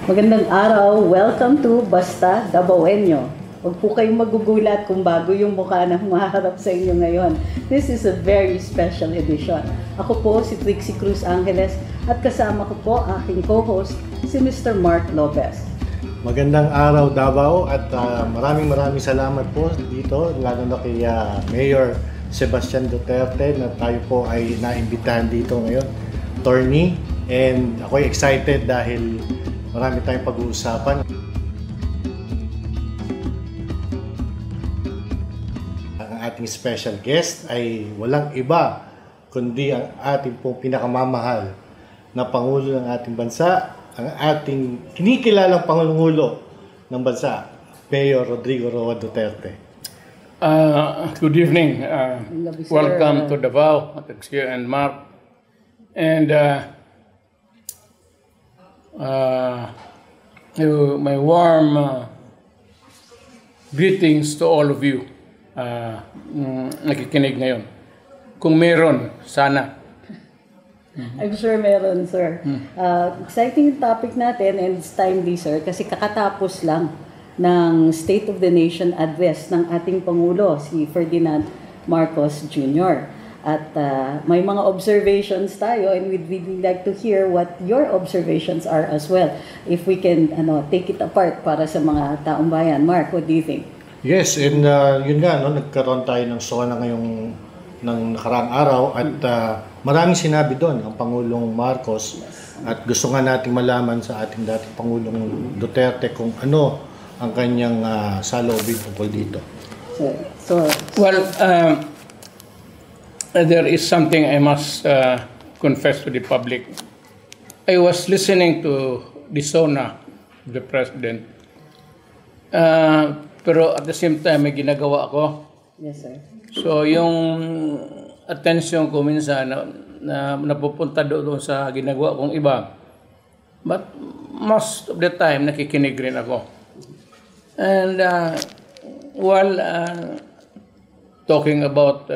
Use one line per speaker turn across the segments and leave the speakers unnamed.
Magandang araw. Welcome to Basta Dabawenyo. Huwag po kayong magugulat kung bago yung mukha na humaharap sa inyo ngayon. This is a very special edition. Ako po si Trixie Cruz Angeles at kasama ko po aking co-host si Mr. Mark Lopez.
Magandang araw Davao at maraming salamat po dito, lalo na kay Mayor Sebastian Duterte na tayo po ay naimbitahan dito ngayon, attorney, and ako'y excited dahil marami tayong pag-uusapan. Ang ating special guest ay walang iba kundi ang ating pong pinakamamahal na Pangulo ng ating bansa, ang ating kinikilalang Pangulo ng bansa, Mayor Rodrigo Roa Duterte.
Good evening. Welcome to Davao, Trixie and Mark. And my warm greetings to all of you nakikinig ngayon. Kung meron, sana.
I'm sure meron, sir. Exciting topic natin and it's timely, sir, kasi kakatapos lang ng State of the Nation address ng ating Pangulo, si Ferdinand Marcos Jr. At may mga observations tayo and we'd really like to hear what your observations are as well. If we can take it apart para sa mga taong bayan. Mark, what do you think?
Yes, and yun nga, nagkaroon tayo ng SONA ngayong ng nakaraang araw at maraming sinabi doon ang Pangulong Marcos at gusto nga nating malaman sa ating dating Pangulong Duterte kung ano ang kanyang saloobin tungkol dito.
There is something I must confess to the public. I was listening to the SONA of the President. Pero at the same time, may ginagawa ako.
Yes, sir.
So, yung attention ko minsan na napupunta doon sa ginagawa kong iba. But most of the time, nakikinig rin ako. And while talking about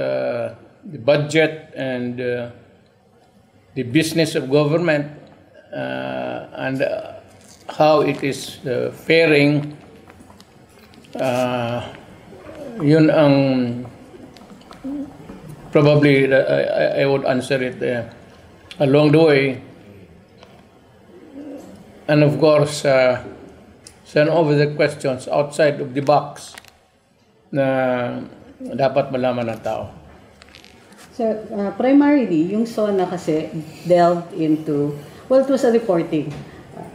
the budget and the business of government and how it is faring, yun ang probably I would answer it along the way. And of course, send over the questions outside of the box na dapat malaman ng tao.
So, primarily, yung SONA kasi delved into, well, it was a reporting.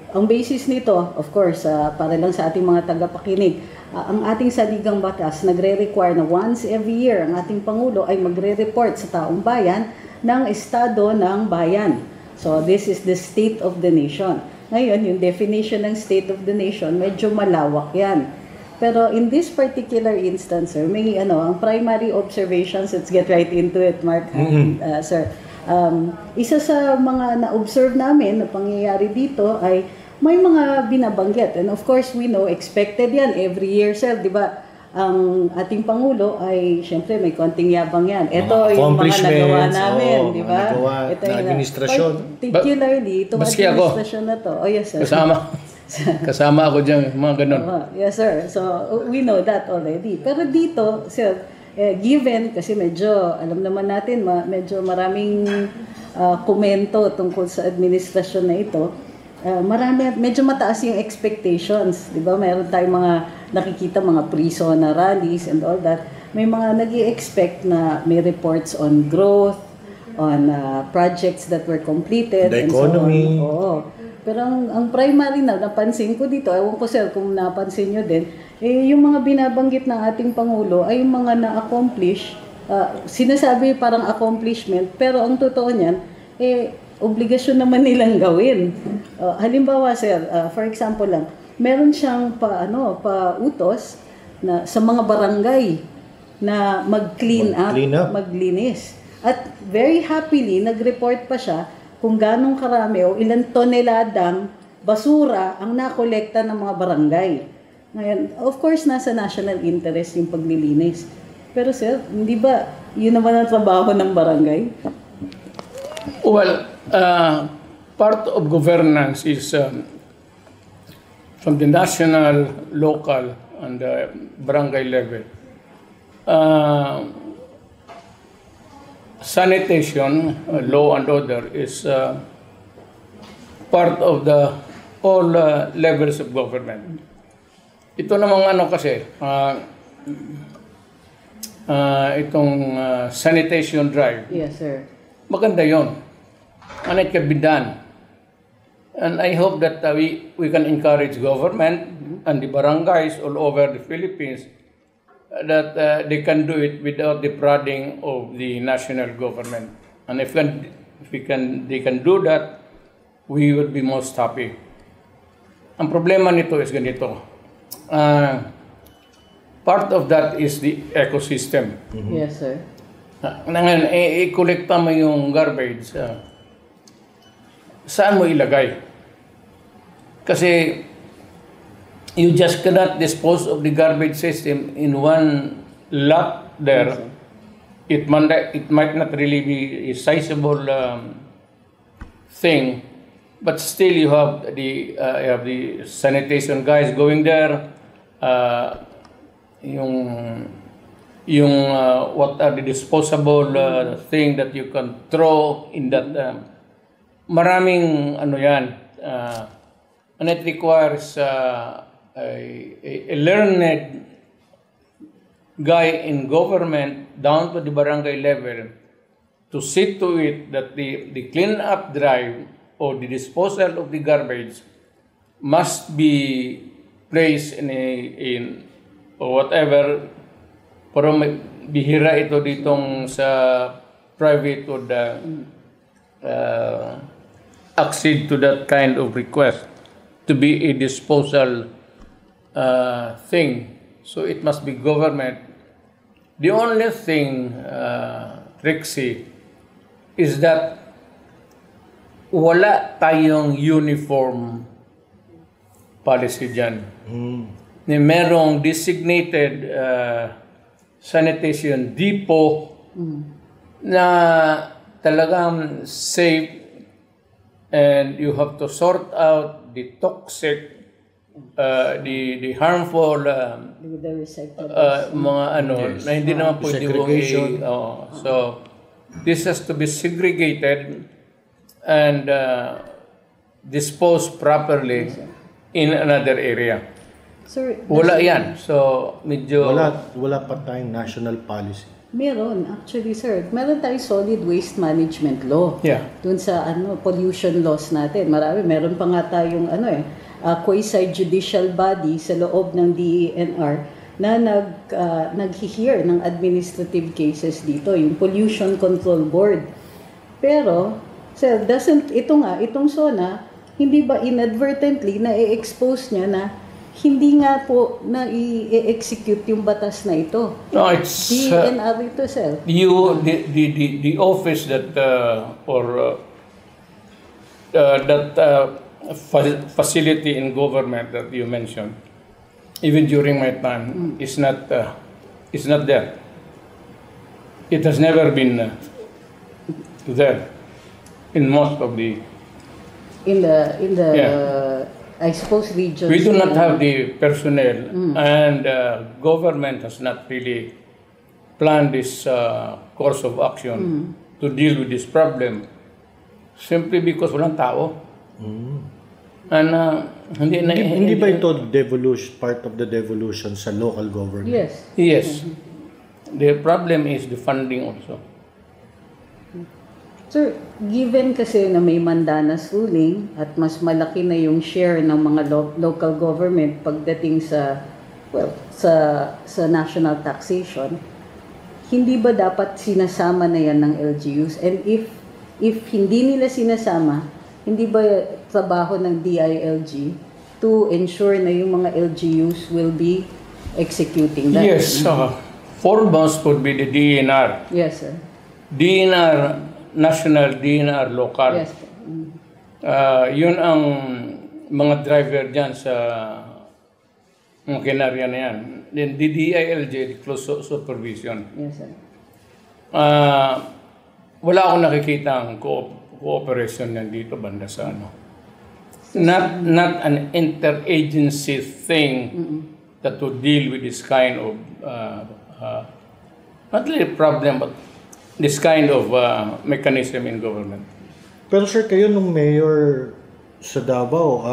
Ang basis nito, of course, para lang sa ating mga tagapakinig, ang ating saligang batas nagre-require na once every year ang ating Pangulo ay magre-report sa taong bayan ng estado ng bayan. So, this is the State of the Nation. Ngayon, yung definition ng State of the Nation, medyo malawak yan. Pero in this particular instance, sir, may ang primary observations, let's get right into it, Mark, sir. Isa sa mga na-observe namin na pangyayari dito ay may mga binabanggit. And of course, we know, expected yan every year, sir, di ba? Ang ating Pangulo ay, syempre, may konting yabang yan. Ito yung mga nagawa namin, di ba?
Ito yung administrasyon.
Particularly, itong administrasyon na to. Oh, yes, sir.
Kasama ako dyan, mga ganun.
Yes, sir. So, we know that already. Pero dito, sir, given, kasi medyo, alam naman natin, medyo maraming komento tungkol sa administrasyon na ito, medyo mataas yung expectations. Di ba? Mayroon tayong mga nakikita, mga pre-SONA rallies and all that. May mga nag-i-expect na may reports on growth, on projects that were completed,
the
and
economy.
So on. Oo. Pero ang primary na napansin ko dito, ewan ko sir kung napansin nyo din, yung mga binabanggit ng ating Pangulo ay yung mga na-accomplish, sinasabi parang accomplishment, pero ang totoo niyan, obligasyon naman nilang gawin. Halimbawa sir, for example lang, meron siyang pautos na sa mga barangay na mag-clean up, maglinis. At very happily, nag-report pa siya kung ganong karami o ilang toneladang basura ang nakolekta ng mga barangay. Ngayon, of course, nasa national interest yung paglilinis. Pero sir, hindi ba yun naman ang trabaho ng barangay?
Well, part of governance is from the national, local, and the barangay level. Sanitation, law and order is part of the all levels of government. Ito namang ano kasi, itong sanitation drive,
Yes, sir.
maganda yon. And it can be done. And I hope that we can encourage government and the barangays all over the Philippines that they can do it without the prodding of the national government. And if they can do that, we would be most happy. Ang problema nito is ganito. Part of that is the ecosystem.
Yes, sir.
Ngayon, i-collecta mo yung garbage. Saan mo ilagay? Kasi you just cannot dispose of the garbage system in one lot there. It might not really be a sizable thing, but still you have the sanitation guys going there. What are the disposable thing that you can throw in that? Maraming ano yan. And it requires a learned guy in government down to the barangay level to see to it that the clean-up drive or the disposal of the garbage must be placed in or whatever. Pero bihira ito ditong sa private would accede to that kind of request to be a disposal thing. So it must be government. The only thing, Trixie, is that wala tayong uniform policy dyan. Merong designated sanitation depot na talagang safe, and you have to sort out the toxic, the harmful
The recyclable.
mga ano na hindi naman pwede
segregation.
So this has to be segregated and disposed properly in another area.
Sir,
Wala yan. So medyo
Wala pa tayong national policy.
meron, actually, sir. Meron tayong solid waste management law.
Yeah.
Dun sa pollution laws natin. Meron pa nga tayong quasi-judicial body sa loob ng DENR na nag-hear ng administrative cases dito, yung Pollution Control Board. Pero, sir, itong SONA, hindi ba inadvertently na i-expose niya na hindi nga po na i-execute yung batas na ito?
no, it's
DENR ito, sir.
the office that facility in government that you mentioned, even during my time, is not there. It has never been there in most of the.
In the
Yeah.
I suppose regions.
We do not have the personnel, and government has not really planned this course of action to deal with this problem, simply because walang tao. And
Hindi ba ito part of the devolution sa local government?
Yes.
Yes. The problem is the funding also.
Sir, given kasi na may Mandanas ruling at mas malaki na yung share ng mga local government pagdating sa national taxation, hindi ba dapat sinasama na yan ng LGUs? And if hindi nila sinasama, hindi ba trabaho ng DILG to ensure na yung mga LGUs will be executing that?
Yes. Foremost would be the DNR.
Yes, sir.
DNR national, DNR local.
Yes.
Yun ang mga driver dyan sa makinarya na yan. Then the DILG, the close supervision.
Yes, sir.
Wala akong nakikita ang cooperation yan dito banda sa not an interagency thing that would deal with this kind of not really problem, but this kind of mechanism in government.
Pero sir, kayo nung mayor sa Davao,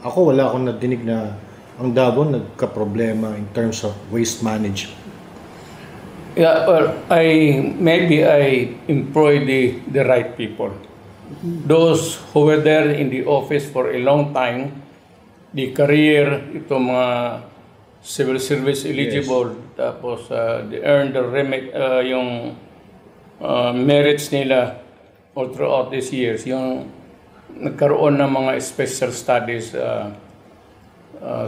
ako wala akong nadinig na ang Davao nagka-problema in terms of waste management.
Yeah, well, maybe I employ the right people. Those who were there in the office for a long time, the career, ito mga civil service eligible, tapos they earn the yung merits nila all throughout these years, yung nagkaroon ng mga special studies,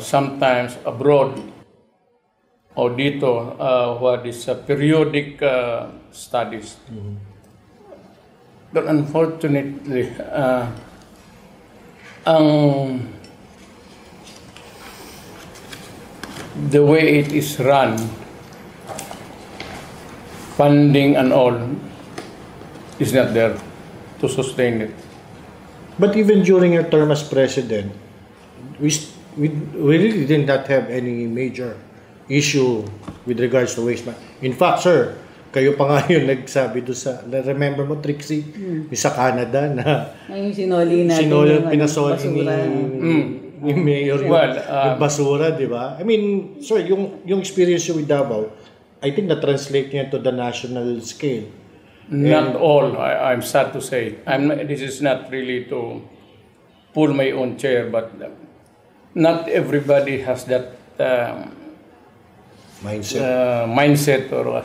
sometimes abroad o dito, what is periodic studies. But unfortunately, the way it is run, funding and all, is not there to sustain it.
But even during your term as president, we really did not have any major issue with regards to waste management. In fact, sir, kayo pa nga yung nagsabi doon sa, remember mo, Trixie, yung sa Canada na
Yung sinoli natin yung
pinasoli
basura.
ni Mayor yung basura, di ba? I mean, sir, yung experience with Davao, I think na-translate niya to the national scale.
Not all, I'm sad to say. This is not really to pull my own chair, but not everybody has that mindset or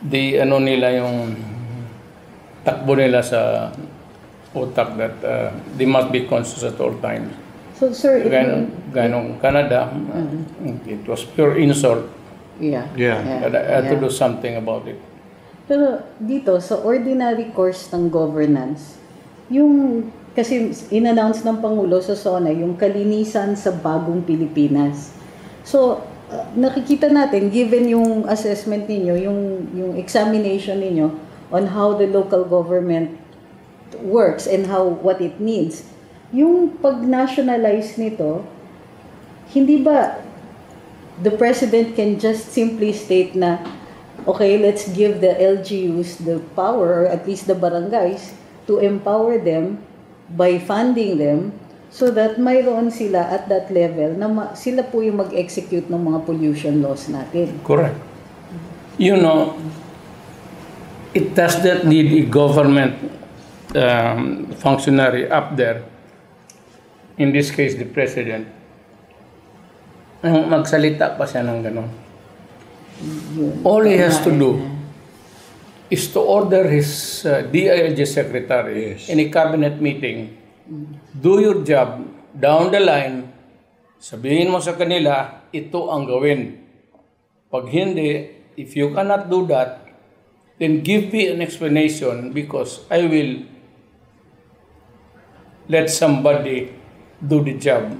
the ano nila yung takbo nila sa utak that they must be conscious at all times.
So, sir,
Ganong Canada, it was pure insult.
Yeah.
But I had to do something about it.
Pero dito, sa ordinary course ng governance, kasi in-announce ng Pangulo sa SONA, yung kalinisan sa bagong Pilipinas. So, nakikita natin, given yung assessment ninyo, yung examination ninyo on how the local government works and what it needs, yung pag-nationalize nito, hindi ba the President can just simply state na, okay, let's give the LGUs the power, or at least the barangays, to empower them by funding them so that mayroon sila at that level na sila po yung mag-execute ng mga pollution laws natin.
Correct. You know, it does not need a government functionary up there, in this case the President, magsalita pa siya ng gano'n. All he has to do is to order his DILG secretary in a cabinet meeting, do your job, down the line, sabihin mo sa kanila, ito ang gawin. Pag hindi, if you cannot do that, then give me an explanation because I will let somebody do the job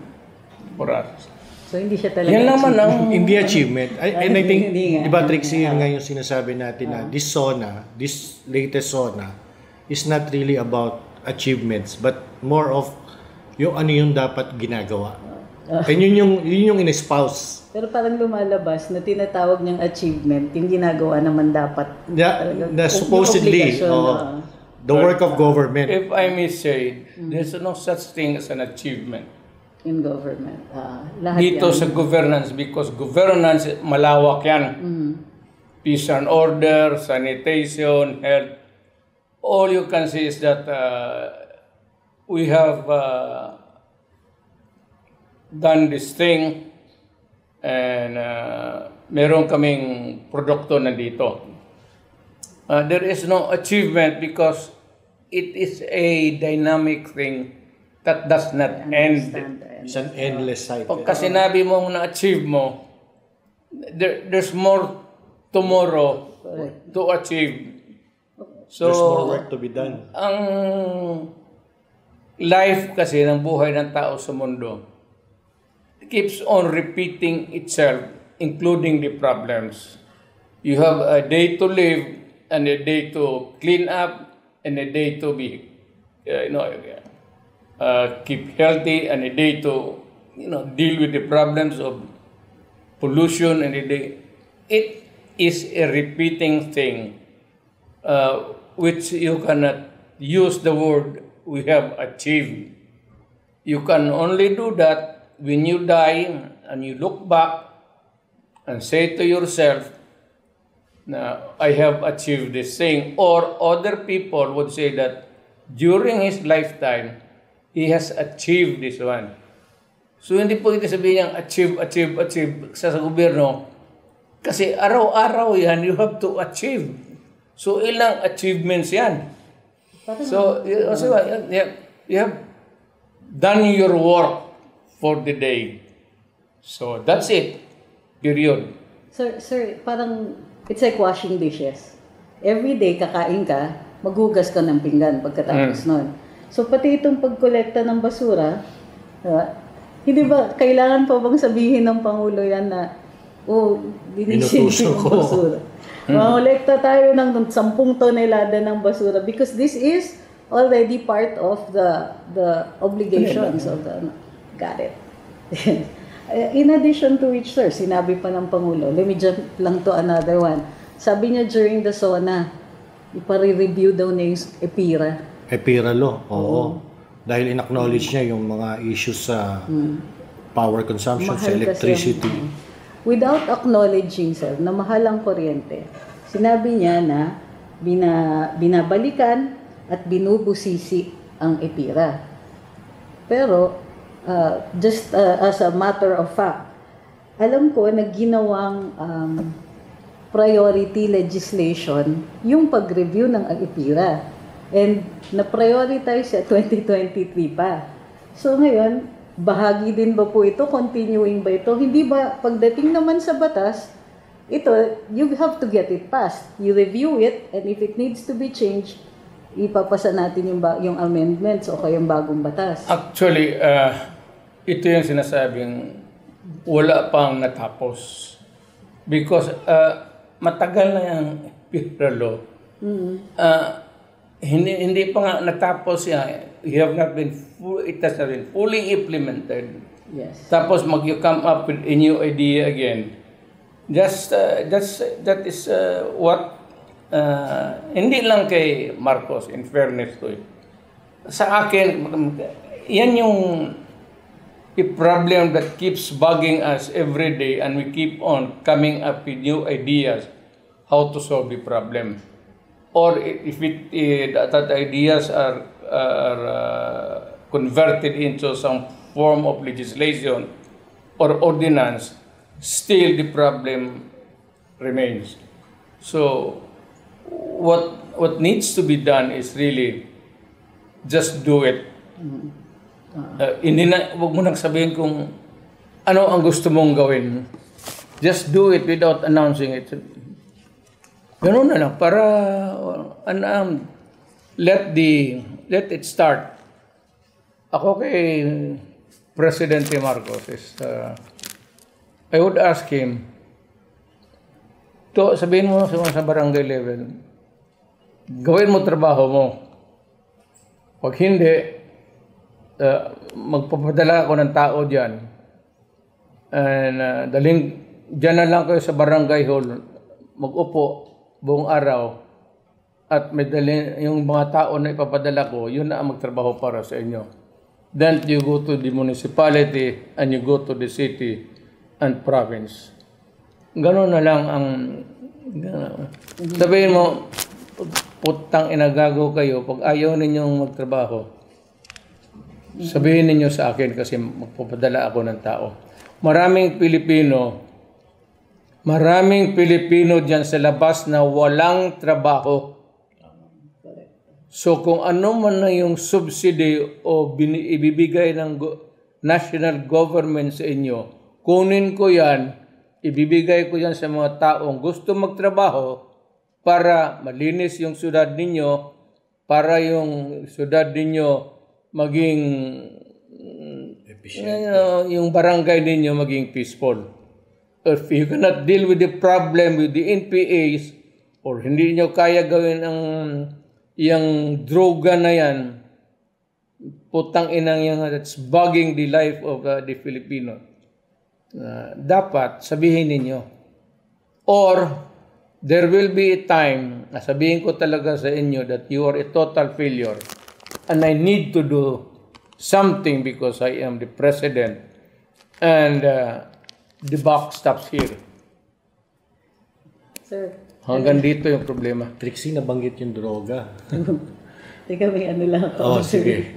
for us.
So, hindi siya talaga
Yan naman ang
Hindi achievement. And I think,
Hindi nga.
di ba, Trixie, yun nga yung sinasabi natin na this latest SONA, is not really about achievements, but more of yung ano yung dapat ginagawa. And yun yung in-espouse.
Pero parang lumalabas na tinatawag niyang achievement, yung ginagawa naman dapat.
Na supposedly, the work of government.
If I may say, there's no such thing as an achievement.
In government. Lahat
Dito
yan.
sa governance, because governance, malawak yan. Peace and order, sanitation, health. All you can see is that we have done this thing and meron kaming produkto na dito. There is no achievement because it is a dynamic thing that does not end.
It's an endless cycle.
Pagka sinabi mo na-achieve mo, there's more tomorrow to achieve. So,
there's more work to be done.
Ang life kasi ng buhay ng tao sa mundo keeps on repeating itself, including the problems. You have a day to live and a day to clean up and a day to be, keep healthy and a day to deal with the problems of pollution and a day. It is a repeating thing, which you cannot use the word we have achieved. You can only do that when you die and you look back and say to yourself, I have achieved this thing. Or other people would say that during his lifetime, he has achieved this one. So hindi po ito sabihin niyang achieve sa gobyerno. Kasi araw-araw yan, you have to achieve. So ilang achievements yan. So you have done your work for the day. So that's it. Period.
Sir, parang it's like washing dishes. Every day kakain ka, maghugas ka ng pinggan pagkatapos nun. So pati itong pagkolekta ng basura, hindi ba kailangan pa bang sabihin ng Pangulo yan na linisin yung basura? Mangolekta tayo ng 10 tonelada ng basura because this is already part of the obligations of the... Got it. In addition to which, sir, sinabi pa ng Pangulo, let me jump lang to another one. Sabi niya during the SONA, ipare-review daw niya yung EPIRA.
EPIRA law, oo. Dahil in-acknowledge niya yung mga issues sa power consumption, sa electricity.
Without acknowledging, sir, na mahal ang kuryente, sinabi niya na binabalikan at binubusisi ang EPIRA. Pero, just as a matter of fact, alam ko na ginawang priority legislation yung pag-review ng EPIRA. And na-prioritize sa 2023 pa. So ngayon, bahagi din ba po ito? Continuing ba ito? Hindi ba pagdating naman sa batas, ito, you have to get it passed. You review it, and if it needs to be changed, ipapasa natin yung amendments o kaya yung bagong batas.
Actually, ito yung sinasabing wala pang natapos. Because matagal na yung EPIRA law. Hindi pa nga natapos yan. It has not been fully implemented.
Yes.
Tapos you come up with a new idea again. That is what hindi lang kay Marcos, in fairness to it. Sa akin, yan yung a problem that keeps bugging us every day, and we keep on coming up with new ideas how to solve the problem. Or if that ideas are converted into some form of legislation or ordinance, still the problem remains. So what needs to be done is really just do it. Huwag mo nang sabihin kung ano ang gusto mong gawin. Just do it without announcing it. Ganun na lang para let it start. Ako kay Presidente Marcos is I would ask him to sabihin mo sa barangay level, gawin mo trabaho mo. Pag hindi, magpapadala ako ng tao diyan. And diyan na lang kayo sa barangay hall, mag-upo buong araw at may yung mga tao na ipapadala ko, yun na ang magtrabaho para sa inyo. Then you go to the municipality and you go to the city and province. Ganon na lang ang sabihin mo, putang inagago kayo pag ayaw ninyong magtrabaho. Sabihin ninyo sa akin kasi magpapadala ako ng tao. Maraming Pilipino dyan sa labas na walang trabaho. So kung ano man na yung subsidy o ibibigay ng national government sa inyo, kunin ko yan, ibibigay ko yan sa mga taong gusto magtrabaho para malinis yung syudad ninyo, para yung syudad ninyo maging yung barangay ninyo maging peaceful. If you cannot deal with the problem with the NPAs or hindi nyo kaya gawin ang yung droga na yan, putang inang yan that's bugging the life of the Filipino. Dapat sabihin ninyo. Or there will be a time na sabihin ko talaga sa inyo that you are a total failure and I need to do something because I am the president and the buck stops here.
Sir,
Hanggang dito yung problema.
Trixie, nabanggit yung droga.
teka, may ano lang ako.
Oh, sige.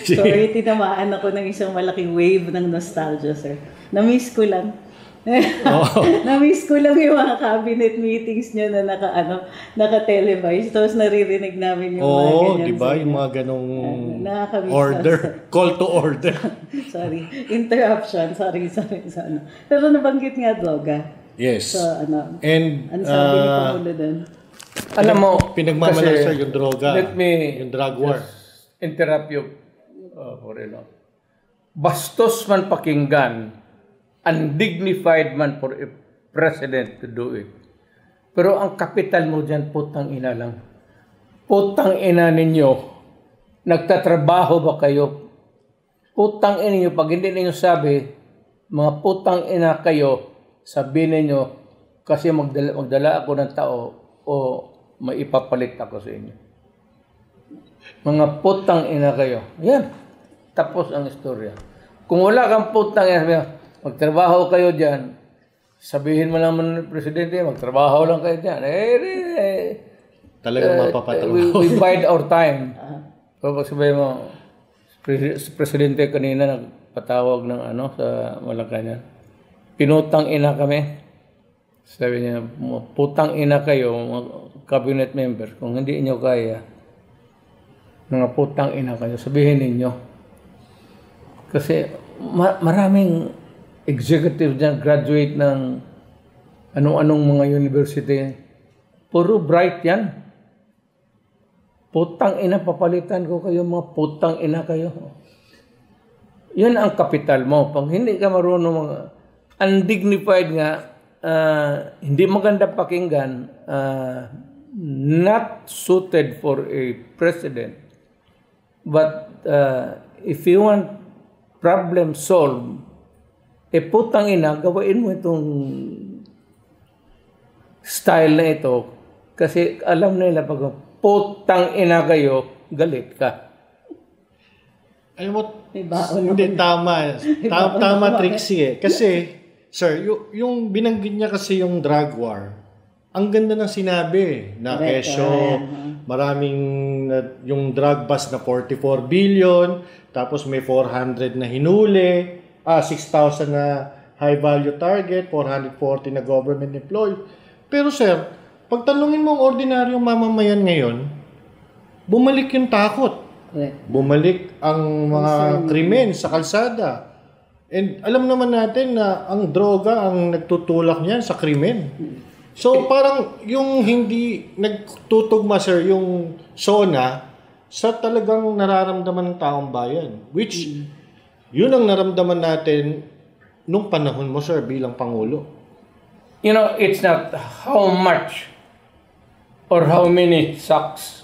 Sorry, tinamaan ako ng isang malaking wave ng nostalgia, sir. Na-miss ko lang. Na-miss ko lang yung mga cabinet meetings nyo na naka-televise. Tapos naririnig namin yung mga ganyan.
Di ba? Yung mga ganong
nakakamiss
order. Call to order.
Sorry. Interruption. Sorry. Pero nabanggit nga droga.
Yes.
So,
And,
ano sabi ni Pangulo doon?
Alam mo,
pinagmamalasar yung droga.
Let me
yung drug war.
interrupt you for a long. Bastos man pakinggan, undignified man for a president to do it. Pero ang kapital mo dyan, putang ina lang. Putang ina ninyo, nagtatrabaho ba kayo? Putang ina ninyo, pag hindi ninyo sabi, mga putang ina kayo, sabihin ninyo, kasi magdala ako ng tao o maipapalit ako sa inyo. Mga putang ina kayo. Yan. Tapos ang istorya. Kung wala kang putang ina, magtrabaho kayo dyan, sabihin mo naman ng presidente, magtrabaho lang kayo dyan.
Talagang mapapatrabaho.
We bide our time. Pag sabihin mo, presidente kanina nagpatawag ng sa Malacanang. Pinutang ina kami. Sabi niya, putang ina kayo, mga cabinet member. Kung hindi inyo kaya, mga putang ina kayo, sabihin ninyo. Kasi maraming executive dyan, graduate ng anong-anong mga university. Puro bright yan. Putang ina, papalitan ko kayo, mga putang ina kayo. Yun ang kapital mo. Pag hindi ka marunong mga undignified nga, hindi maganda pakinggan, not suited for a president. But if you want problem solved, putang ina, gawain mo itong style na ito kasi alam nila pag putang ina kayo, galit ka.
Alam mo, hindi tama. Tama Trixie Kasi, sir, yung binanggit niya kasi yung drug war, ang ganda ng sinabi na kesyo, maraming yung drug bust na 44 billion, tapos may 400 na hinuli, 6,000 na high value target, 440 na government employee. Pero sir, pag tanungin mo ang ordinaryong mamamayan ngayon, bumalik yung takot. Bumalik ang mga krimen sa kalsada. And alam naman natin na ang droga ang nagtutulak niyan sa krimen. So parang yung hindi nagtutugma sir yung SONA sa talagang nararamdaman ng taong bayan. Which yun ang naramdaman natin nung panahon mo sir bilang Pangulo.
You know, it's not how much or how many sacks.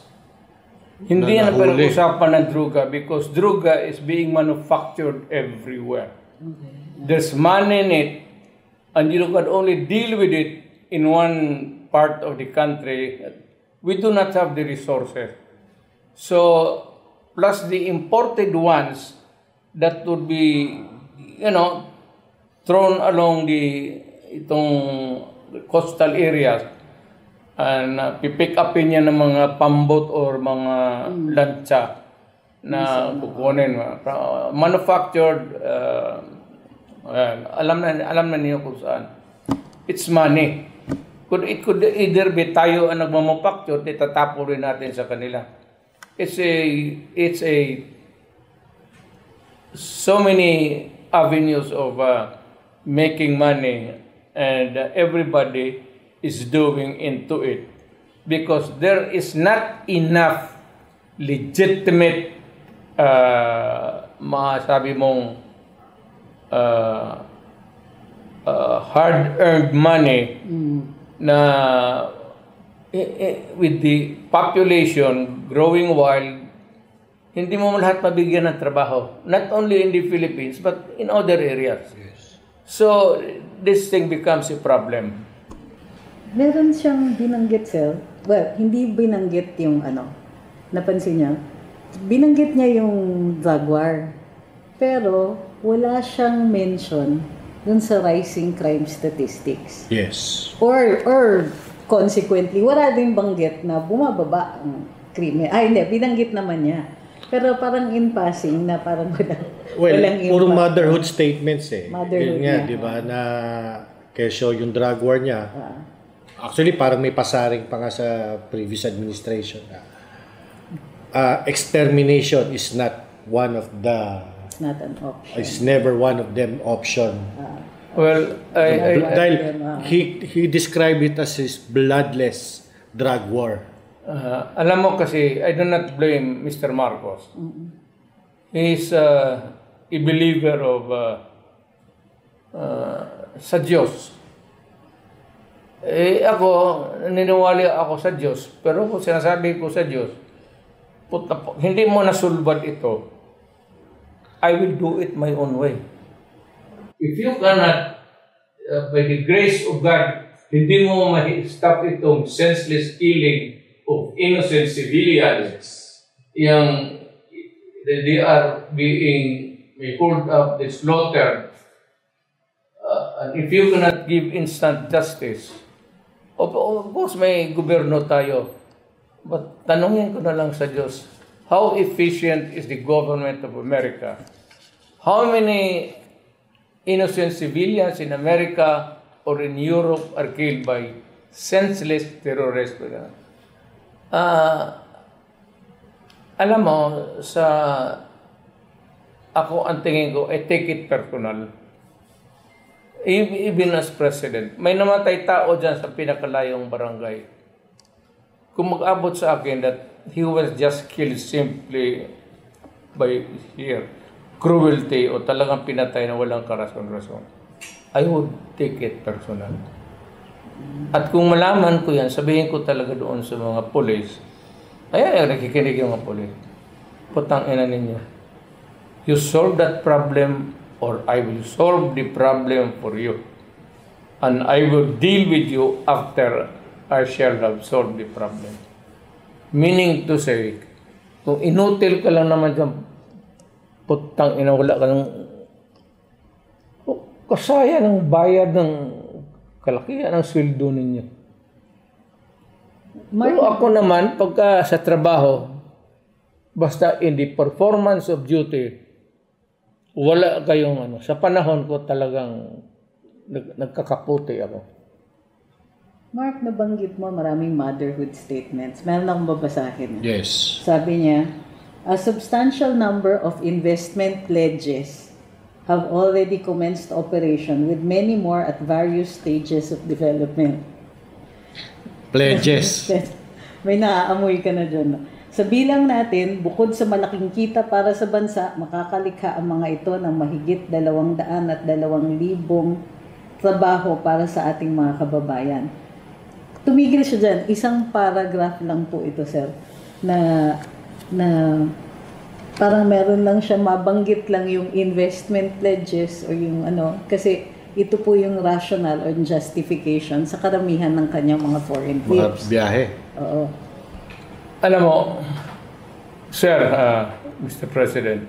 Hindi yan ang usapan ng droga because droga is being manufactured everywhere. There's money in it and you can only deal with it in one part of the country. We do not have the resources. So, plus the imported ones that would be, thrown along itong coastal areas. Pipick upin niya ng mga pambot or mga lancha na kukunin. Manufactured, alam na niyo kung saan. It's money. It could either be tayo ang nagmamufacture, tatapo rin natin sa kanila. It's a so many avenues of making money and everybody is doing into it because there is not enough legitimate masabi mong hard-earned money na with the population growing wild hindi mo lahat mabigyan ng trabaho. Not only in the Philippines, but in other areas. So, this thing becomes a problem.
Meron siyang binanggit, sir. Well, hindi binanggit yung napansin niya. Binanggit niya yung drug war. Pero, wala siyang mention dun sa rising crime statistics.
Yes.
Or consequently, wala din banggit na bumababa ang krimen. Hindi, binanggit naman niya. Pero parang in passing na parang walang
Puro
impact.
motherhood statements eh.
Motherhood
Yun nga,
niya.
di ba, na kesyo yung drug war niya. Actually, parang may pasaring pa nga sa previous administration. Extermination is not one of the...
It's not an option.
It's never one of them option.
Well,
Dahil he described it as his bloodless drug war.
alam mo kasi, I do not blame Mr. Marcos. He is a believer of sa Diyos. Ako, niniwala ako sa Diyos. Pero kung sinasabi ko sa Diyos, hindi mo nasulbad ito, I will do it my own way. If you cannot, by the grace of God, hindi mo ma-stop itong senseless killing of innocent civilians, yung they are being hurled up, they slaughtered. And if you cannot give instant justice, of course may gobyerno tayo, but tanungin ko na lang sa Diyos, how efficient is the government of America? How many innocent civilians in America or in Europe are killed by senseless terrorists? Alam mo, ako ang tingin ko, I take it personal. Even as president, may namatay tao dyan sa pinakalayong barangay. Kung mag-abot sa akin that he was just killed simply by cruelty o talagang pinatay na walang karason-rason, I would take it personal. At kung malaman ko yan, sabihin ko talaga doon sa mga police, nakikinig yung mga police, putang ina ninyo, you solve that problem or I will solve the problem for you. And I will deal with you after I shall have solved the problem. Meaning to say, kung inutil ka lang naman dyan, putang ina, wala ka ng kasaya ng bayad ng kalakihan ng sweldo ninyo. Pero ako naman, pagka sa trabaho, basta in the performance of duty, wala kayong sa panahon ko talagang nagkakaputi ako.
Mark, nabanggit mo maraming motherhood statements. Meron akong babasahin.
Yes.
Sabi niya, a substantial number of investment pledges have already commenced operation with many more at various stages of development.
Pledges.
May naaamoy ka na dyan. No? Sa bilang natin, bukod sa malaking kita para sa bansa, makakalikha ang mga ito ng mahigit 200,000 trabaho para sa ating mga kababayan. Tumigil siya dyan. Isang paragraph lang po ito, sir, na parang meron lang siya, mabanggit lang yung investment pledges o yung kasi ito po yung rational or justification sa karamihan ng kanyang mga foreign trips.
Mga biyahe.
Oo.
Alam mo, Sir, Mr. President,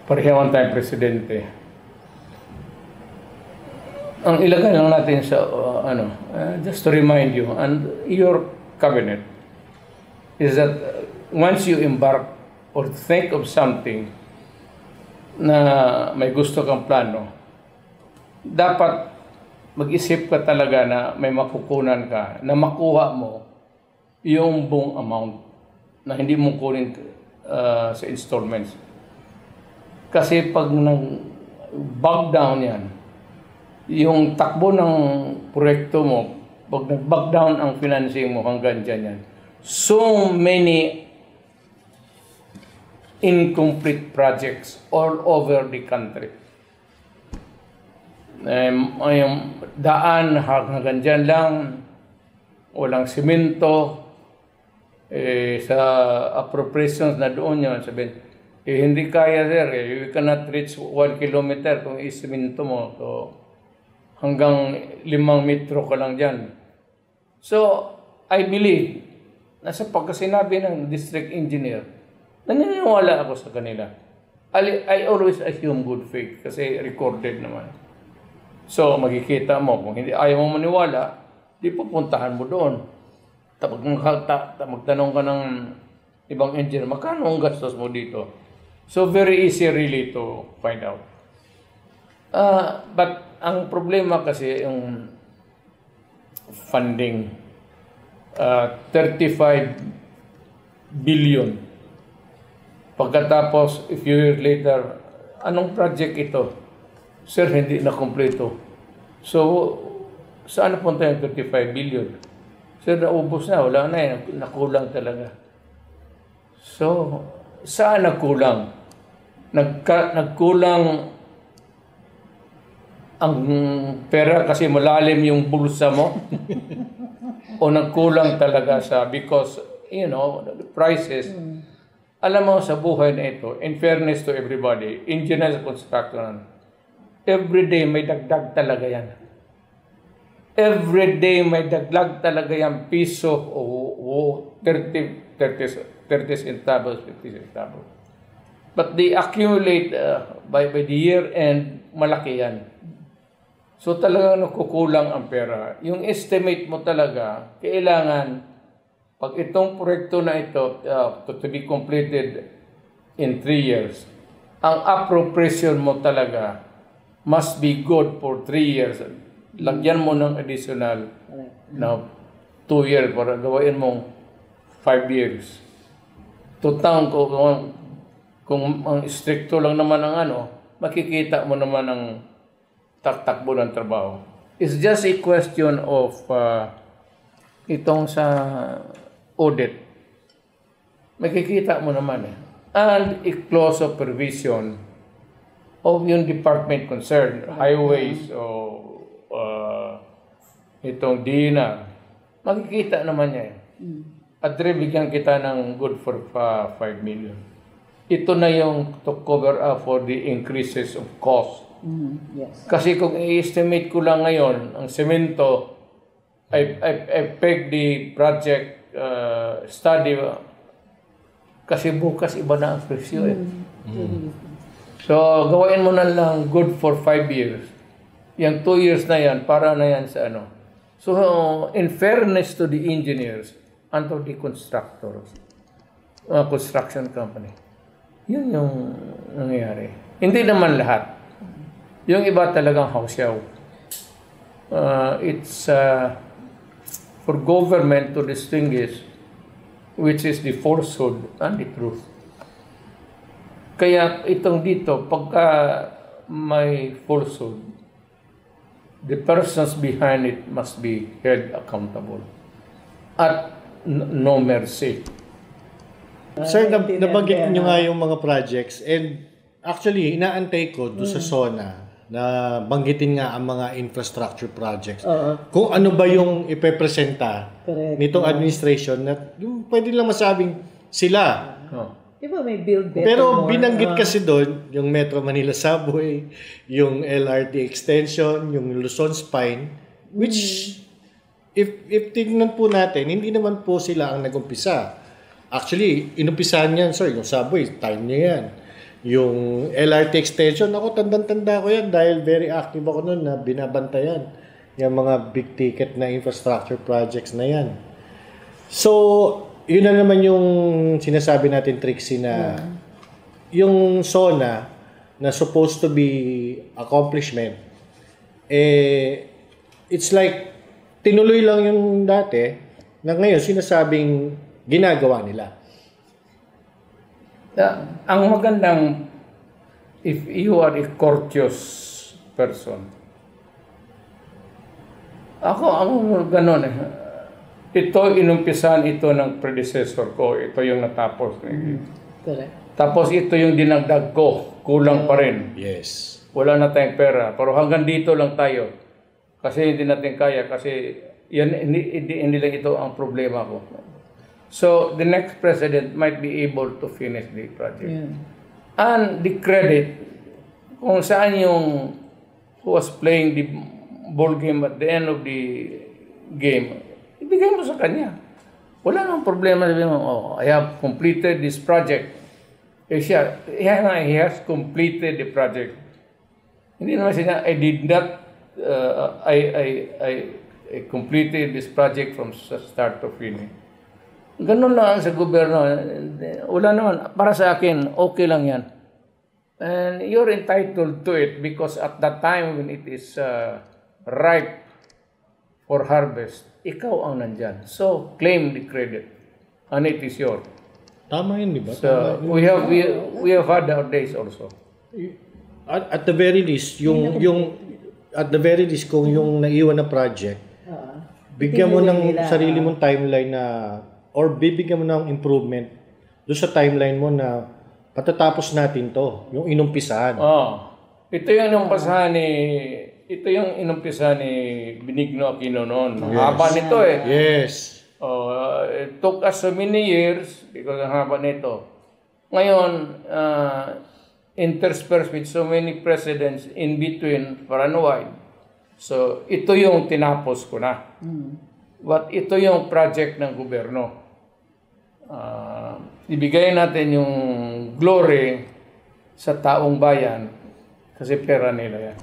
parehawan tayong presidente. Ang ilagay lang natin sa, just to remind you, and your cabinet, is that once you embark or think of something na may gusto kang plano, dapat mag-isip ka talaga na may makukunan ka, na makuha mo yung buong amount na hindi mo kunin sa installments. Kasi pag nag-bug down yan, yung takbo ng proyekto mo, pag nag-bug down ang financing mo hanggang dyan yan, so many incomplete projects all over the country. Yung daan hanggang dyan lang, walang simento, Sa appropriations na doon yun, sabihin, hindi kaya sir, you cannot reach 1 kilometer kung isiminto mo. So, hanggang 5 metro ka lang dyan. So, I believe, nasa pagkasinabi ng district engineer, naniniwala ako sa kanila. I always assume good faith kasi recorded naman. So, makikita mo, kung hindi ayaw mo maniwala, di pupuntahan mo doon. Magtanong ka ng ibang engineer, magkano ang gastos mo dito? So, very easy really to find out. But, ang problema kasi yung funding, 35 billion. Pagkatapos, a few years later, anong project ito? Sir, hindi na kompleto. So, saan napunta yung 35 billion? Sir, naubos na. Wala na eh. Nakulang talaga. So, saan nagkulang? Nagkulang ang pera kasi malalim yung bulsa mo? O nagkulang talaga because, the prices. Alam mo, sa buhay na ito, in fairness to everybody, engineers, construction, every day may dagdag talaga yan. Every day may dagdag talaga yan, piso o 30 centavos, 50 centavos. But they accumulate by the year and malaki yan. So talagang nakukulang ang pera. Yung estimate mo talaga, kailangan, pag itong proyekto na ito to be completed in 3 years, ang appropriation mo talaga must be good for 3 years. Lagyan mo ng additional na 2 years para gawain mong 5 years. Tutang kung ang stricto lang naman ang makikita mo naman ang takbo ng trabaho. It's just a question of itong sa audit. Makikita mo naman and a clause of provision of yung department concerned, highways o itong DINA, makikita naman niya. At bigyan kita ng good for 5 million. Ito na yung to cover up for the increases of cost.
Yes.
Kasi kung i-estimate ko lang ngayon, ang semento, I peg the project study kasi bukas iba na ang presyo So, gawain mo na lang good for 5 years. Yung 2 years na yan, para na yan sa So, in fairness to the engineers and to the constructors, construction company, yun yung nangyayari. Hindi naman lahat. Yung iba talagang hausyaw. It's for government to distinguish which is the falsehood and the truth. Kaya itong dito, pagka may falsehood, the persons behind it must be held accountable. At no mercy.
Sir, nabanggit nyo nga yung mga projects and actually, inaantay ko doon sa SONA na banggitin nga ang mga infrastructure projects. Kung ano ba yung ipepresenta nitong administration na yung pwede lang masabing sila.
Diba may build better
Pero
more?
binanggit kasi doon yung Metro Manila Subway, yung LRT extension, yung Luzon Spine, which if tignan po natin, hindi naman po sila ang nag-umpisa. Actually, inumpisahan yan, sir, yung subway, time niya yan. Yung LRT extension, ako tandang-tanda ko yan dahil very active ako noon na binabantayan yung mga big ticket na infrastructure projects na yan. So, yun na naman yung sinasabi natin, Trixie, na yung SONA na supposed to be accomplishment, it's like tinuloy lang yung dati na ngayon sinasabing ginagawa nila.
Ang magandang, if you are a courteous person, ako ganon ito, inumpisan ito ng predecessor ko. Ito yung natapos.
Correct.
Tapos ito yung dinagdag ko. Kulang pa rin.
Yes.
Wala na tayong pera. Pero hanggang dito lang tayo. Kasi hindi natin kaya. Kasi yan, hindi lang ito ang problema ko. So the next president might be able to finish the project.
Yeah.
And the credit, kung saan yung who was playing the ball game at the end of the game, ibigay mo sa kanya. Wala nang problema. Sabi mo, oh, I have completed this project. Eh siya, he has completed the project. Hindi naman siya, I did not, I completed this project from start to finish. Ganun lang sa gobyerno. Wala naman. Para sa akin, okay lang yan. And you're entitled to it because at that time when it is ripe for harvest, ikaw ang nandyan. So, claim the credit. And it is yours.
Tama yun, di ba?
So, we have had our days also.
At the very least, at the very least, kung yung naiwan na project, bigyan mo ng sarili mong timeline na, or bibigyan mo ng improvement doon sa timeline mo na patatapos natin to, yung inumpisahan.
Oh, ito yung inumpisahan ni Benigno Aquino noon. Ang haba nito eh.
Yes.
It took us so many years because ang haba nito. Ngayon, interspersed with so many presidents in between far and wide. So, ito yung tinapos ko na. But ito yung project ng gobyerno. Ibigay natin yung glory sa taong bayan kasi pera nila yan.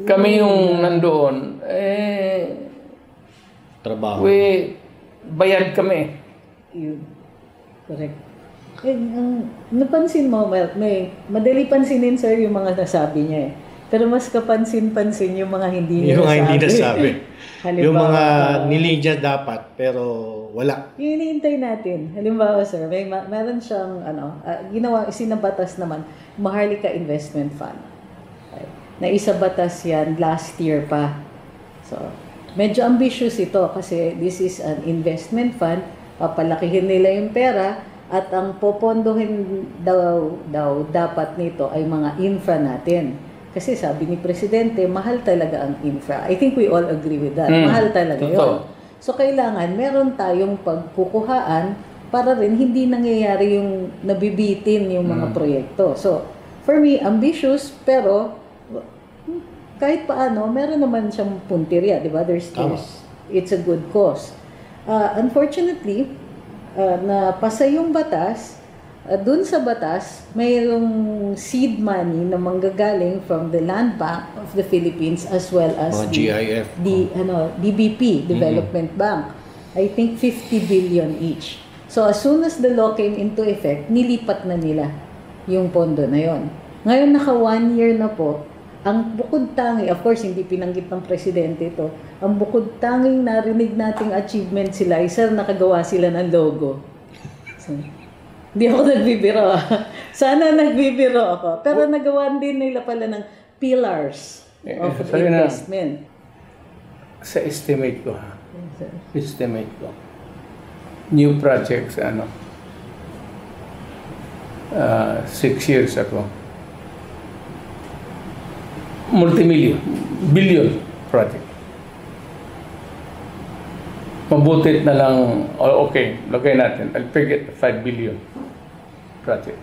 Kami yung nandoon,
Trabaho.
Bayad kami.
Yun. Correct. Napansin mo, may madali pansinin, sir, yung mga nasabi niya eh. Pero mas kapansin-pansin yung mga hindi niya
yung mga hindi nasabi. Yung mga
Halimbawa,
nilinya dapat, pero wala.
yung iniintay natin. Halimbawa, sir, meron siyang, ginawa, sinabatas naman, Maharlika Investment Fund. Okay. Naisabatas yan last year pa. So, medyo ambitious ito kasi this is an investment fund, papalakihin nila yung pera, at ang popondohin daw dapat nito ay mga infra natin. Kasi sabi ni Presidente, mahal talaga ang infra. I think we all agree with that. Mahal talaga yun. So, kailangan meron tayong pagkukuhaan para rin hindi nangyayari yung nabibitin yung mga proyekto. So, for me, ambitious, pero kahit paano, meron naman siyang puntirya, di ba? It's a good cause. Unfortunately, napasa yung batas. Dun sa batas, mayroong seed money na manggagaling from the Land Bank of the Philippines as well as
GIF.
DBP, Development Bank. I think 50 billion each. So as soon as the law came into effect, nilipat na nila yung pondo na yon. Ngayon naka 1 year na po, ang bukod tangi, of course hindi pinanggit ng Presidente ito, ang bukod tanging narinig nating achievement sila, sir, nakagawa sila ng logo. So, hindi ako nagbibiro. Sana nagbibiro ako. Pero nagawa din nila pala ng pillars of investment.
Sa estimate ko, new projects, 6 years ago. Multimillion, billion project. Mabutit na lang, okay, lagay natin, I'll peg it 5 billion project.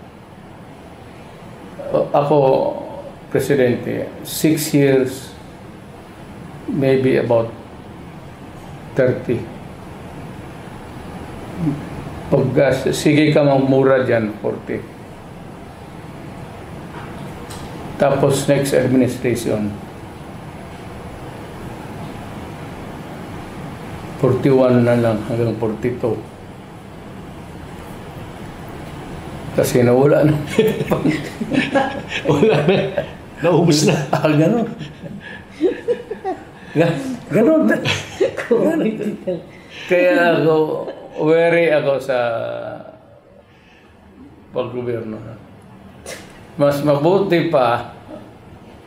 Ako, Presidente, 6 years, maybe about 30. Pag sige ka magmura dyan, 40. Tapos next administration, 41 na lang hanggang 42. Kasi nawala na.
Wala na. Naubos na.
Ganun. Ganun. Kaya ako, wary ako sa paggobyerno. Mas mabuti pa,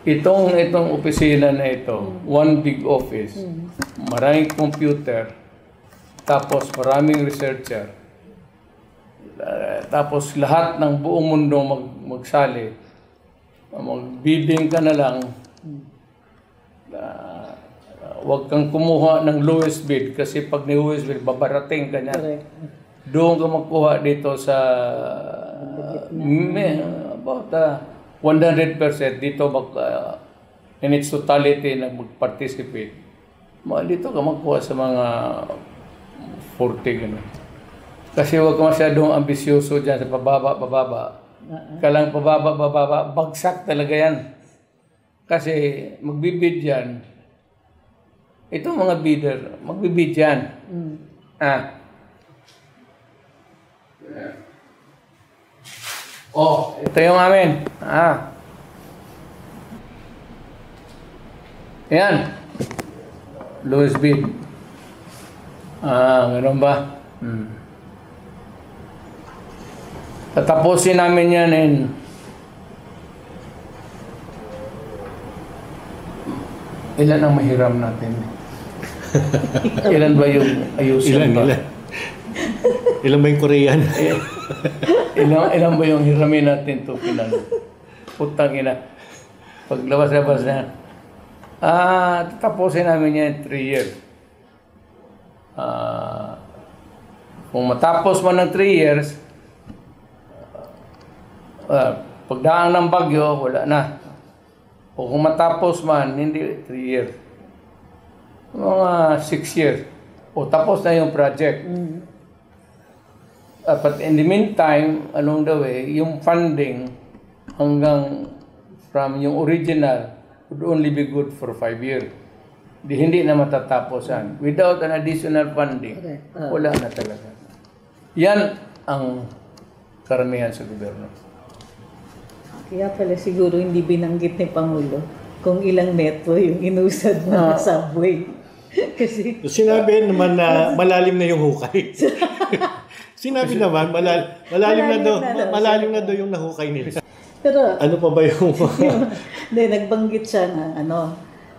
itong opisina na ito, one big office, maraming computer, tapos maraming researcher, tapos lahat ng buong mundo magsali, magbidding ka na lang, huwag kang kumuha ng lowest bid kasi pag ni lowest bid, babarating ka niya. doon ka makuha dito sa about 100% dito in its totality na mag-participate. Dito ka makuha sa mga 40 ganun. Kasi huwag ka masyadong ambisyoso dyan sa pababa. Kalang pababa, bagsak talaga yan. Kasi magbibid yan. Itong mga bidder, magbibid yan. Ito yung amin. Yan. Lowest bid. Ganun ba? Tatapusin namin yan ilan ang mahiram natin? Ilan ba yung ayusin ba?
Ilan ba yung Korean?
ilan ba yung hiramin natin to pinan? Putang ina. Paglabas-labas na yan. Tatapusin namin yan 3 years. Kung matapos man ng 3 years, pagdaang ng bagyo, wala na. O kung matapos man, hindi 3 years. Mga 6 years. O tapos na yung project. But in the meantime, along the way, yung funding hanggang from yung original would only be good for 5 years. Hindi na matataposan. Without an additional funding, wala na talaga. Yan ang karamihan sa gobyerno.
Kaya pala siguro hindi binanggit ni Pangulo kung ilang metro yung inusad na subway. Kasi
sinabi naman na malalim na yung hukay. Sinabi naman malalim na daw yung nahukay nila.
Pero
ano pa ba yung
nagbanggit siya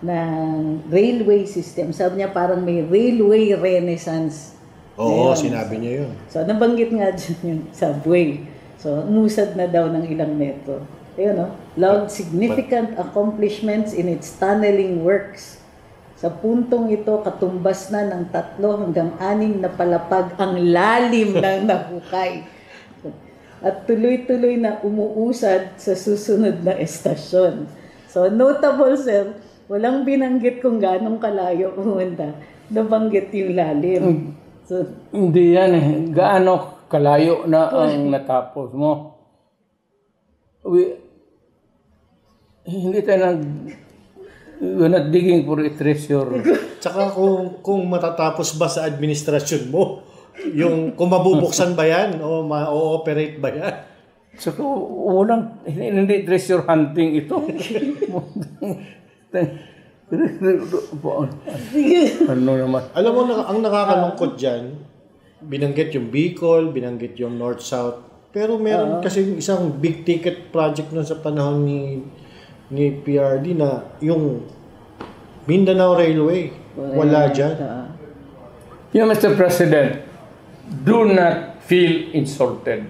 ng railway system. Sabi niya parang may railway renaissance.
Oo, sinabi niya yun.
So nabanggit nga dyan yung subway. So nusad na daw ng ilang metro. Ayun, loud significant accomplishments in its tunneling works. Sa puntong ito, katumbas na ng 3 hanggang 6 na palapag ang lalim ng nahukay. At tuloy-tuloy na umuusad sa susunod na estasyon. So notable, sir, walang binanggit kung ganong kalayo pumunta. Nabanggit yung lalim. So,
hindi yan eh. Gaano kalayo na ang natapos mo? Hindi tayo we're not digging for a treasure.
Tsaka kung matatapos ba sa administrasyon mo, yung kung mabubuksan ba yan o ma-ooperate ba yan?
So, hindi treasure hunting ito. Ano naman?
Alam mo, ang nakakalungkot dyan, binanggit yung Bicol, binanggit yung North-South, pero meron kasi isang big ticket project nun sa panahon ni PRD na yung Mindanao Railway. Wala dyan.
Mr. President, do not feel insulted.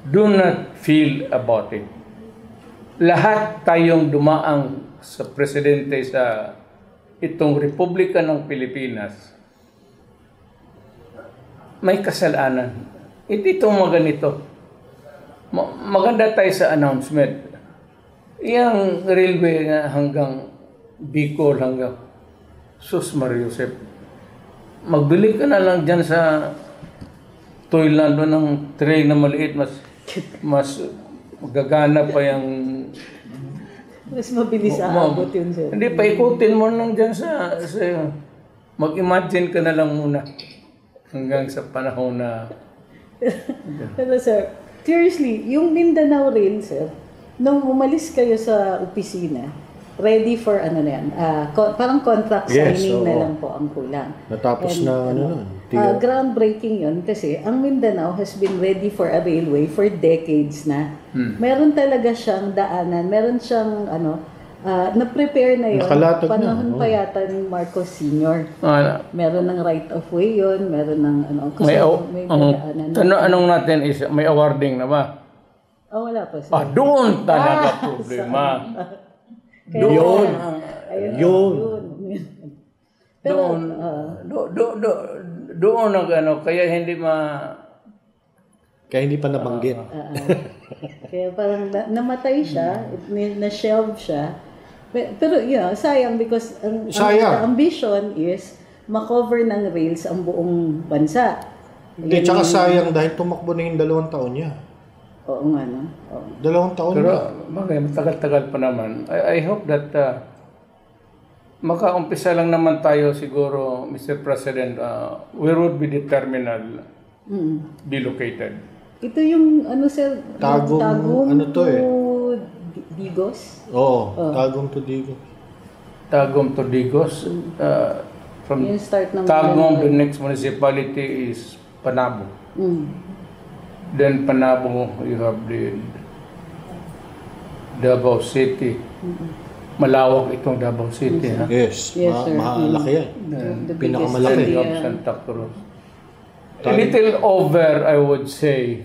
Do not feel about it. Lahat tayong dumaang sa presidente sa itong Republika ng Pilipinas may kasalanan. Itong mga ganito. Maganda tayo sa announcement. Yang railway na hanggang Bicol, hanggang Sus Mariusep. Magbili ka na lang dyan sa Toyland ng train na maliit. Mas magagana pa yung
mas mabilis aabot yun, sir.
Hindi, paikutin mo lang dyan sa mag-imagine ka na lang muna hanggang sa panahon na
Pero sir, seriously, yung Mindanao Rail, sir, nung umalis kayo sa opisina, ready for parang contract signing na lang po ang kulang.
Natapos
and, groundbreaking yun kasi ang Mindanao has been ready for a railway for decades na. Meron talaga siyang daanan, meron siyang na-prepare na yun. Panahon pa yata ni Marcos Sr. Meron ng right of way yun, meron ng
may daanan. Anong natin is may awarding na ba?
Wala pa sir.
Doon talaga problema.
Yun.
Pero,
doon kaya hindi
Kaya hindi pa nabanggit.
Kaya parang namatay siya, na-shelve siya. Pero sayang because ang ambition is makover ng rails ang buong bansa.
Hindi, tsaka sayang dahil tumakbo na yung 2 taon niya.
Oo nga, no? Oo.
2 taon
Pero
na.
matagal-tagal pa naman. I hope that makaumpisa lang naman tayo siguro, Mr. President, where would be the terminal be located?
Ito yung sir,
Tagum, ano to
Digos?
Oo, Tagum to Digos.
Tagum to Digos. From
Yung start ng
Tagum, the next municipality is Panabo. Then Panabo, you have the Davao City. Malawak itong Davao City.
Yes,
Yes, sir.
malaki yan.
The
Pinakamalaki.
biggest
Of Santa Cruz. A little over, I would say.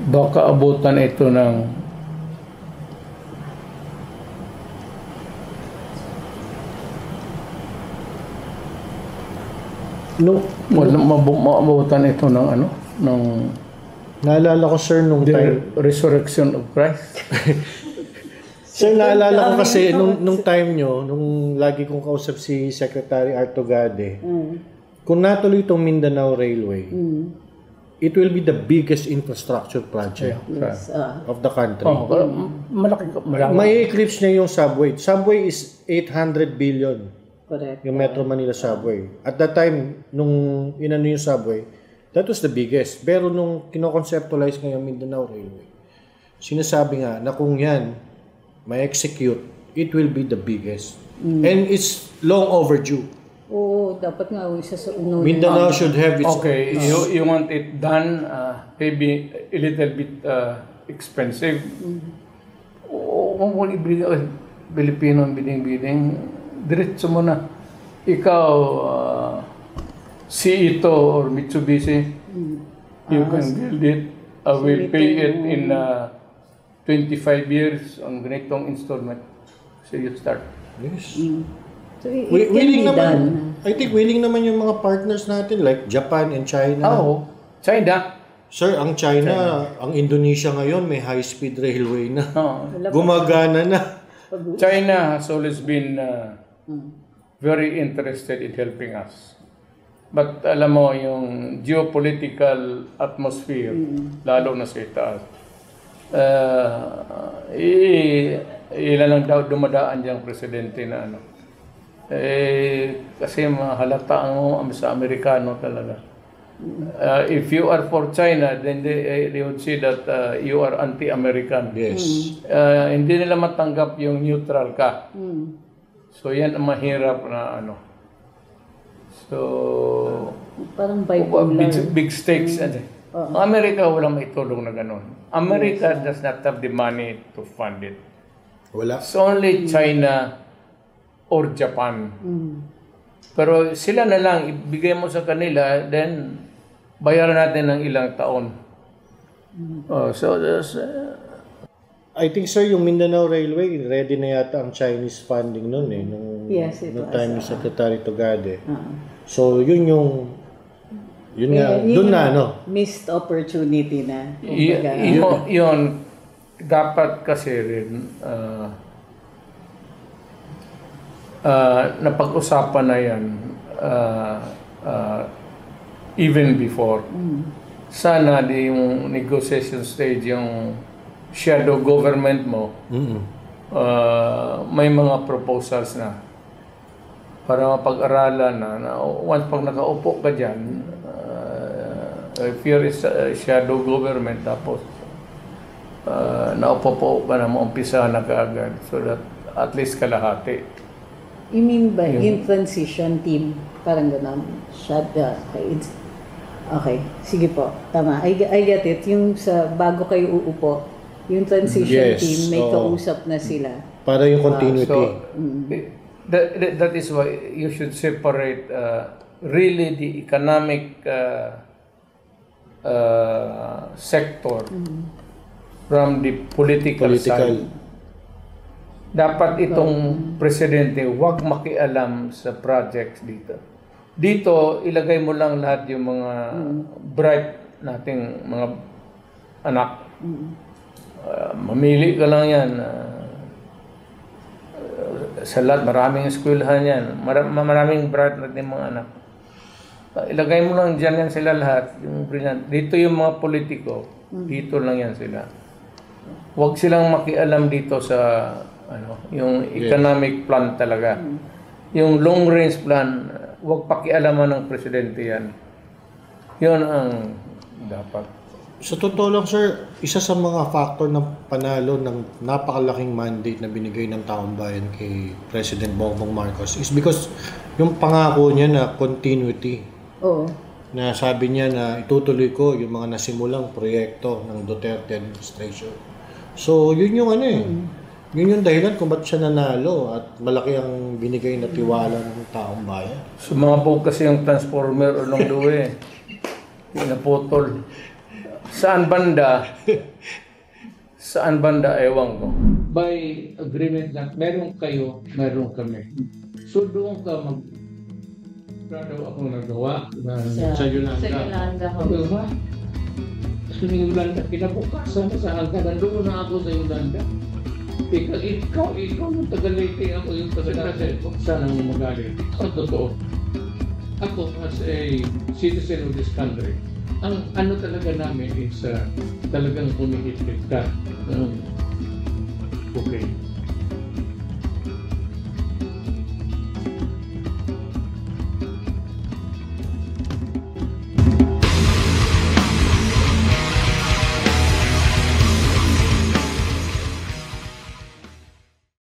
Baka abutan ito ng mabutan ito ng ng
Naalala ko, sir, nung time.
the resurrection of Christ.
Sir, naalala ko kasi nung time nyo, nung lagi kong kausap si Secretary Artogade, kung natuloy itong Mindanao Railway, it will be the biggest infrastructure project
Yes,
of the country.
Malaki.
May eclipse niya yung subway. Subway is 800 billion.
correct.
Yung Metro Manila subway. At that time, nung inano yung subway, that was the biggest. Pero nung kinoconceptualize ngayong Mindanao Railway, sinasabi nga na kung yan may execute, it will be the biggest. And it's long overdue.
Oo, dapat nga isa sa uno.
Mindanao should have its
Okay, you want it done, maybe a little bit expensive. Kung wala ibigay, Pilipino ang bidding, diretso mo na. Ikaw, see ito or Mitsubishi, you can build it. I will pay it in 25 years on ganitong installment. So you start.
Yes.
So, it
Willing
can be
naman.
done.
I think willing naman yung mga partners natin like Japan and China.
Oo. China.
Sir, ang China, ang Indonesia ngayon may high-speed railway na.
Oo.
Gumagana na.
China has always been very interested in helping us. But alam mo, yung geopolitical atmosphere, lalo na sa itaas, ilan lang daw dumadaan diyang presidente na kasi mahalata ang sa Amerikano talaga. If you are for China, then they would say that you are anti-American.
Yes.
Hindi nila matanggap yung neutral ka. So yan ang mahirap na So
Parang bipolar.
big stakes. Ang Amerika walang maitulong na ganun. America does not have the money to fund it.
Wala.
It's only China or Japan. Pero sila na lang, ibigay mo sa kanila, then bayaran natin ng ilang taon. So there's,
I think, sir, yung Mindanao Railway, ready na yata ang Chinese funding noon nung
Yes, it
nung
was,
time ni Secretary Togade. So, yun nga, doon na,
missed opportunity na.
yun, dapat kasi rin, napag-usapan na yan even before. Sana di yung negotiation stage, yung shadow government mo, may mga proposals na para mapag-aralan na once pag nakaupo ka dyan, if you're a shadow government, tapos naupo po ka na, maumpisa na kaagad so that at least kalahati.
You mean by in transition team? Parang gano'n. Okay, sige po. Tama. I get it. Yung sa bago kayo uupo, yung transition
Yes,
team, may
oo.
kausap na sila.
Para yung continuity.
So, that is why you should separate really the economic sector from the political side. dapat itong presidente huwag makialam sa projects dito. Dito, ilagay mo lang lahat yung mga bright nating mga anak. Mamili ka lang yan. Sa lahat, maraming eskwelahan yan. Maraming bright nating mga anak. Ilagay mo lang dyan yan sila lahat. Yung brilliant. Dito yung mga politiko. Dito lang yan sila. Huwag silang makialam dito sa yung economic plan talaga. Yung long range plan, huwag pakialaman ng presidente yan. Yun ang dapat.
Sa totoo lang, sir, isa sa mga factor ng panalo ng napakalaking mandate na binigay ng taong bayan kay President Bongbong Marcos is because yung pangako niya na continuity.
Oo.
Na sabi niya na itutuloy ko yung mga nasimulang proyekto ng Duterte administration. So, yun yung yun yung dahilan kung ba't siya nanalo at malaki ang binigay na tiwala ng taong bayan.
Sumabog kasi yung transformer along the way. Pinaputol. Saan banda? Saan banda? Ewan ko. By agreement lang, meron kayo, meron kami. So doon ka daw akong nagawa sa Yolanda.
Sa Yolanda.
Diba? Sa Yolanda, kinabukasan sa hangganan doon na ako sa Yolanda. Ikaw yung taga-Leyte, ako yung taga-Leyte. Saan ang magaling? Ang totoo. Ako as a citizen of this country, ang ano talaga namin is talagang kumikit ka. Okay.